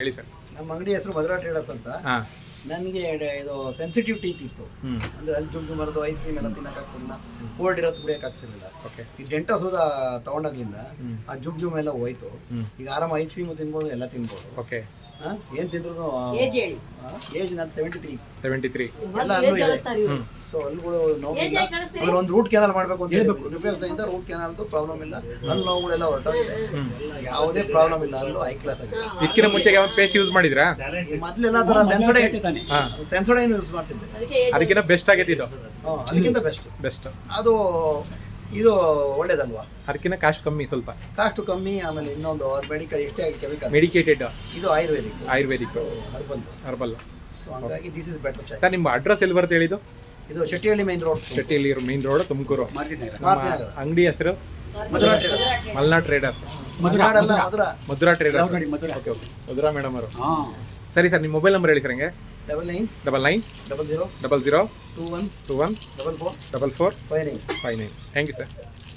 ಹೇಳಿ ಸರ್. ನಮ್ಮ ಅಂಗಡಿ ಹೆಸರು ಮಧುರಾ ಟ್ರೇಡರ್ಸ್ ಅಂತ. ಹಾಂ. ನನಗೆ ಇದು ಸೆನ್ಸಿಟಿವ್ ಟೀತ್ ಇತ್ತು. ಅಂದರೆ ಅಲ್ಲಿ ಜುಮ್ ಬರೋದು, ಐಸ್ ಕ್ರೀಮ್ ಎಲ್ಲ ತಿನ್ನೋಕ್ಕಾಗ್ತಿರಲಿಲ್ಲ, ಕೋಲ್ಡ್ ಇರೋದು ಕುಡಿಯೋಕ್ಕಾಗ್ತಿರಲಿಲ್ಲ. ಓಕೆ. ಈ ಡೆಂಟಾ ಸೋದಾ ತೊಗೊಂಡಾಗ್ಲಿಂದ ಆ ಜುಮ್ ಎಲ್ಲ ಹೋಯ್ತು. ಈಗ ಆರಾಮ ಐಸ್ ಕ್ರೀಮು ತಿನ್ಬೋದು, ಎಲ್ಲ ತಿನ್ಬೋದು. ಓಕೆ. ಏನು ತಿಂದ್ರು ಏಜ್ ನಾನು 73 ಎಲ್ಲ ಅಲ್ಲೂ ಇದೆ. ಸೊ ಅಲ್ಲುಗಳು ನೋವಿಲ್ಲ. ಆಮೇಲೆ ಒಂದು ರೂಟ್ ಕೆನಾಲ್ ಮಾಡಬೇಕು ಅಂತ ಹೇಳಿ ಉಪಯೋಗದಿಂದ ರೂಟ್ ಕೆನಾಲ್ದು ಪ್ರಾಬ್ಲಮ್ ಇಲ್ಲ. ಅಲ್ಲಿ ನೋವುಗಳೆಲ್ಲ ಹೊರಟೋಗಿದೆ, ಯಾವುದೇ ಪ್ರಾಬ್ಲಮ್ ಇಲ್ಲ. ಅಲ್ಲೂ ಹೈ ಕ್ಲಾಸ್ ಆಗಿದೆ. ಇದಕ್ಕಿಂತ ಮುಂಚೆ ಯಾವ ಪೇಸ್ಟ್ ಯೂಸ್ ಮಾಡಿದ್ರಾ? ಈ ಮೊದಲೆಲ್ಲ ಥರ ಸೆನ್ಸೋಡೈನ್ ಯೂಸ್ ಮಾಡ್ತಿದ್ದೆ. ಅದಕ್ಕಿಂತ ಬೆಸ್ಟ್ ಆಗೈತೆ ಇದು. ಅದಕ್ಕಿಂತ ಬೆಸ್ಟ್ ಅದು. ಇದು ಒಳ್ಳೇದಲ್ವಾ? ಅದಕ್ಕಿಂತ ಕಾಸ್ಟ್ ಕಮ್ಮಿ, ಸ್ವಲ್ಪ ಕಾಸ್ಟ್ ಕಮ್ಮಿ. ಆಮೇಲೆ ಇನ್ನೊಂದು ಮೆಡಿಕಲ್ ಎಷ್ಟೇ ಕೆಮಿಕಲ್, ಮೆಡಿಕೇಟೆಡ್. ಇದು ಆಯುರ್ವೇದಿಕ್ ಹರ್ಬಲ್. ಸೊ ಹಂಗಾಗಿ this is better choice. Sir, ನಿಮ್ಮ ಅಡ್ರೆಸ್ ಎಲ್ಲಿ ಬರುತ್ತೆ ಹೇಳಿದ್ದು? ಇದು Shettihalli main road, Shettihalli main road, Tumakuru. Marutinagar. ಅಂಗಡಿ ಹೆಸರು Madhura traders. Malnad traders. Madhura traders. Okay okay. Madhura madam ಅವರು. ಸರಿ ಸರ್, ನಿಮ್ಮ ಮೊಬೈಲ್ ನಂಬರ್ ಹೇಳಿ ಸರ್. ಹಂಗೆ 99 00 00 21 21 44 44 59.59. Thank you sir.